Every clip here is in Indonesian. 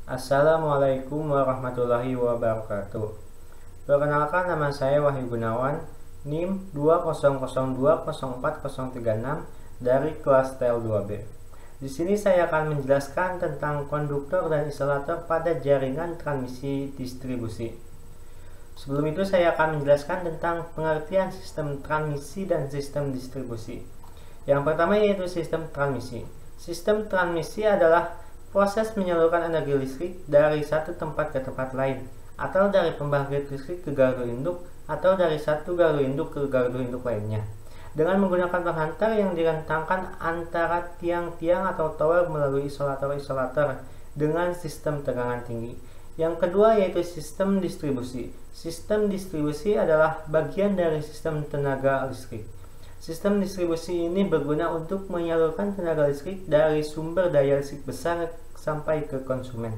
Assalamualaikum warahmatullahi wabarakatuh. Perkenalkan, nama saya Wahyu Gunawan, NIM 200204036 dari kelas TL2B. Di sini saya akan menjelaskan tentang konduktor dan isolator pada jaringan transmisi distribusi. Sebelum itu saya akan menjelaskan tentang pengertian sistem transmisi dan sistem distribusi. Yang pertama yaitu sistem transmisi. Sistem transmisi adalah proses menyalurkan energi listrik dari satu tempat ke tempat lain, atau dari pembangkit listrik ke gardu induk, atau dari satu gardu induk ke gardu induk lainnya, dengan menggunakan penghantar yang direntangkan antara tiang-tiang atau tower melalui isolator-isolator dengan sistem tegangan tinggi. Yang kedua yaitu sistem distribusi. Sistem distribusi adalah bagian dari sistem tenaga listrik. Sistem distribusi ini berguna untuk menyalurkan tenaga listrik dari sumber daya listrik besar sampai ke konsumen.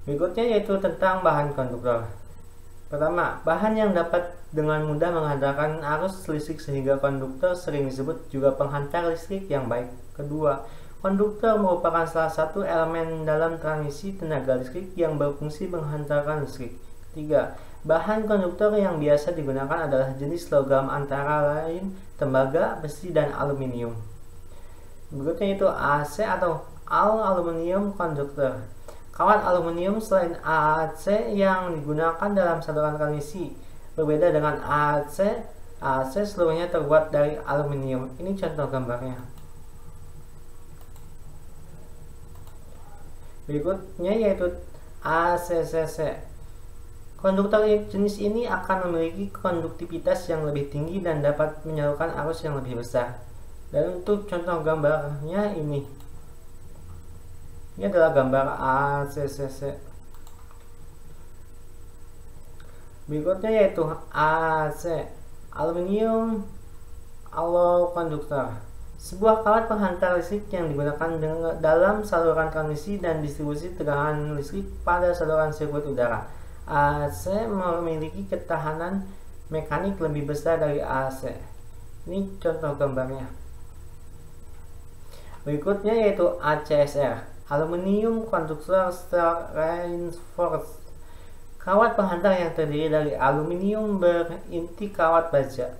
Berikutnya yaitu tentang bahan konduktor. Pertama, bahan yang dapat dengan mudah menghantarkan arus listrik sehingga konduktor sering disebut juga penghantar listrik yang baik. Kedua, konduktor merupakan salah satu elemen dalam transmisi tenaga listrik yang berfungsi menghantarkan listrik. Ketiga, bahan konduktor yang biasa digunakan adalah jenis logam antara lain tembaga, besi, dan aluminium. Berikutnya itu AC atau aluminium konduktor. Kawat aluminium selain AAC yang digunakan dalam saluran transmisi. Berbeda dengan AAC, AAC seluruhnya terbuat dari aluminium. Ini contoh gambarnya. Berikutnya yaitu ACCC. Konduktor jenis ini akan memiliki konduktivitas yang lebih tinggi dan dapat menyalurkan arus yang lebih besar. Dan untuk contoh gambarnya ini adalah gambar ACCC. Berikutnya yaitu AC, aluminium alloy konduktor. Sebuah kawat penghantar listrik yang digunakan dalam saluran transmisi dan distribusi tegangan listrik pada saluran sirkuit udara. AC memiliki ketahanan mekanik lebih besar dari AC. Ini contoh gambarnya. Berikutnya yaitu ACSR, aluminium conductor reinforced. Kawat penghantar yang terdiri dari aluminium berinti kawat baja.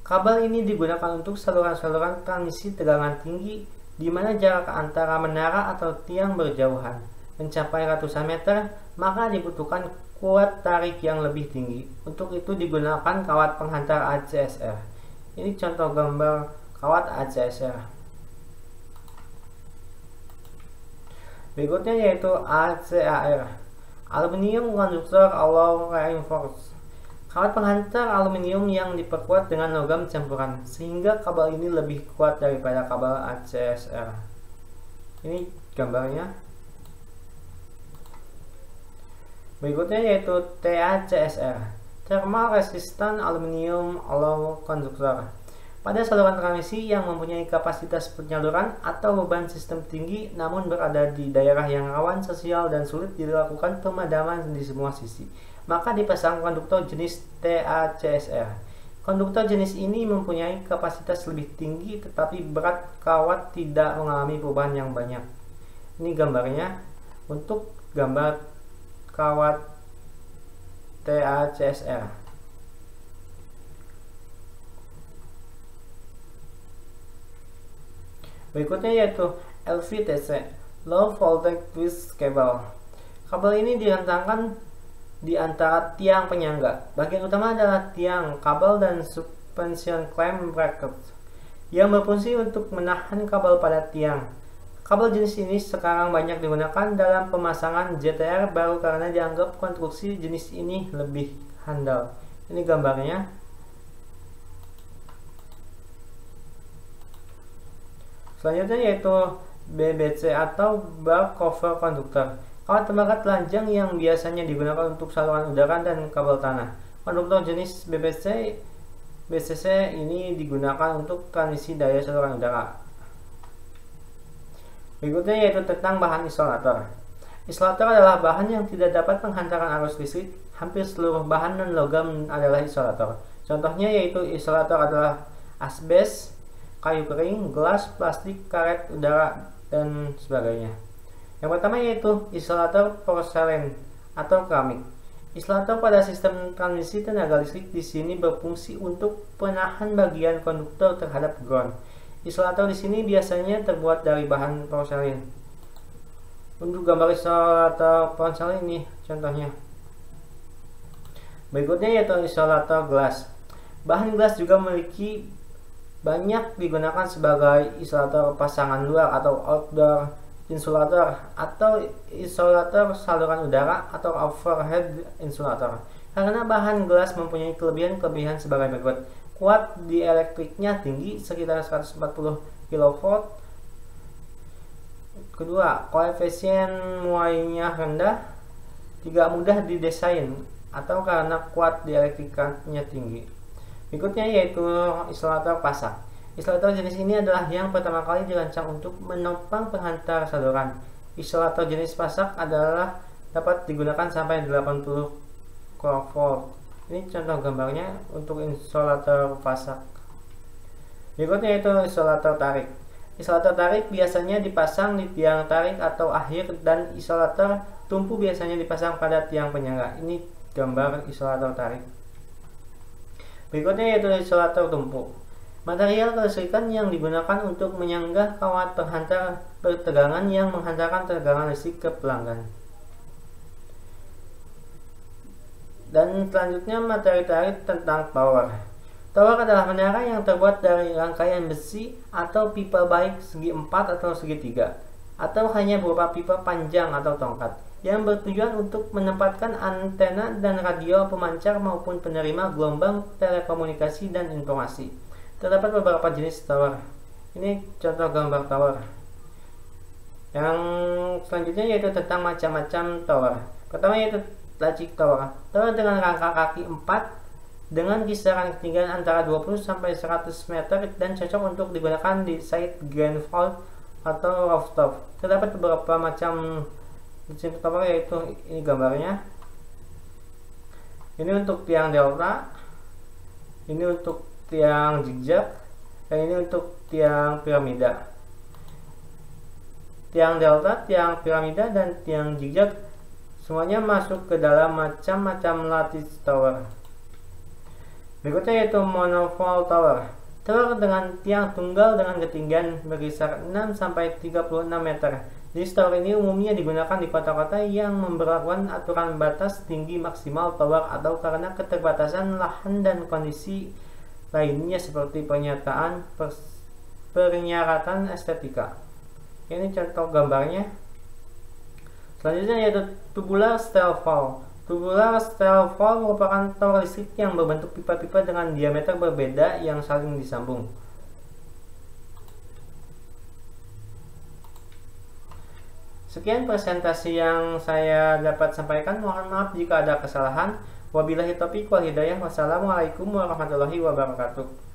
Kabel ini digunakan untuk saluran-saluran transmisi tegangan tinggi di mana jarak antara menara atau tiang berjauhan mencapai ratusan meter, maka dibutuhkan kuat tarik yang lebih tinggi. Untuk itu digunakan kawat penghantar ACSR. Ini contoh gambar kawat ACSR. Berikutnya yaitu ACAR, aluminium conductor alloy reinforced. Kawat penghantar aluminium yang diperkuat dengan logam campuran sehingga kabel ini lebih kuat daripada kabel ACSR. Ini gambarnya. Berikutnya yaitu TACSR, thermal resistant aluminium alloy conductor. Pada saluran transmisi yang mempunyai kapasitas penyaluran atau beban sistem tinggi namun berada di daerah yang rawan sosial dan sulit dilakukan pemadaman di semua sisi, maka dipasang konduktor jenis TACSR. Konduktor jenis ini mempunyai kapasitas lebih tinggi tetapi berat kawat tidak mengalami perubahan yang banyak. Ini gambarnya untuk gambar kawat TACSR. Berikutnya yaitu LVTC, Low Voltage Twist Cable. Kabel ini direntangkan di antara tiang penyangga. Bagian utama adalah tiang, kabel, dan suspension clamp bracket yang berfungsi untuk menahan kabel pada tiang. Kabel jenis ini sekarang banyak digunakan dalam pemasangan JTR baru karena dianggap konstruksi jenis ini lebih handal. Ini gambarnya. Selanjutnya yaitu BBC atau bar cover conductor. Kawat tembaga telanjang yang biasanya digunakan untuk saluran udara dan kabel tanah. Konduktor jenis BCC ini digunakan untuk transmisi daya saluran udara. Berikutnya yaitu tentang bahan isolator. Isolator adalah bahan yang tidak dapat menghantarkan arus listrik. Hampir seluruh bahan non logam adalah isolator. Contohnya yaitu isolator adalah asbes, kayu kering, gelas, plastik, karet udara, dan sebagainya. Yang pertama yaitu isolator porselen atau keramik. Isolator pada sistem transmisi tenaga listrik di sini berfungsi untuk penahan bagian konduktor terhadap ground. Isolator di sini biasanya terbuat dari bahan porselen. Untuk gambar isolator porselen ini contohnya. Berikutnya yaitu isolator gelas. Bahan gelas juga memiliki banyak digunakan sebagai isolator pasangan luar atau outdoor insulator atau isolator saluran udara atau overhead insulator. Karena bahan gelas mempunyai kelebihan sebagai berikut. Kuat dielektriknya tinggi sekitar 140 kV. Kedua, koefisien muainya rendah, tidak mudah didesain atau karena kuat dielektriknya tinggi. Berikutnya yaitu isolator pasak. Isolator jenis ini adalah yang pertama kali dirancang untuk menopang penghantar saluran. Isolator jenis pasak adalah dapat digunakan sampai 80 kV. Ini contoh gambarnya untuk isolator pasak. Berikutnya yaitu isolator tarik. Isolator tarik biasanya dipasang di tiang tarik atau akhir dan isolator tumpu biasanya dipasang pada tiang penyangga. Ini gambar isolator tarik. Berikutnya yaitu isolator tumpu. Material kelistrikan yang digunakan untuk menyanggah kawat penghantar pertegangan yang menghantarkan tegangan listrik ke pelanggan. Dan selanjutnya materi tarik tentang tower. Tower adalah menara yang terbuat dari rangkaian besi atau pipa baik segi 4 atau segi 3 atau hanya berupa pipa panjang atau tongkat yang bertujuan untuk menempatkan antena dan radio pemancar maupun penerima gelombang telekomunikasi dan informasi. Terdapat beberapa jenis tower. Ini contoh gambar tower. Yang selanjutnya yaitu tentang macam-macam tower. Pertama yaitu logic tower. Tower dengan rangka kaki 4 dengan kisaran ketinggian antara 20 sampai 100 meter dan cocok untuk digunakan di site ground vault atau rooftop. Terdapat beberapa macam jenis tower yaitu ini gambarnya. Ini untuk tiang delta. Ini untuk tiang zigzag, dan ini untuk tiang piramida. Tiang delta, tiang piramida, dan tiang zigzag semuanya masuk ke dalam macam-macam lattice tower. Berikutnya yaitu monopole tower. Tower dengan tiang tunggal dengan ketinggian berkisar 6 sampai 36 meter. Jenis tower ini umumnya digunakan di kota-kota yang memberlakukan aturan batas tinggi maksimal tower atau karena keterbatasan lahan dan kondisi lainnya seperti pernyaratan estetika. Ini contoh gambarnya. Selanjutnya yaitu tubular steel valve. Tubular steel valve merupakan tower listrik yang berbentuk pipa-pipa dengan diameter berbeda yang saling disambung. Sekian presentasi yang saya dapat sampaikan. Mohon maaf jika ada kesalahan. Wabillahi taufiq wal hidayah. Wassalamualaikum warahmatullahi wabarakatuh.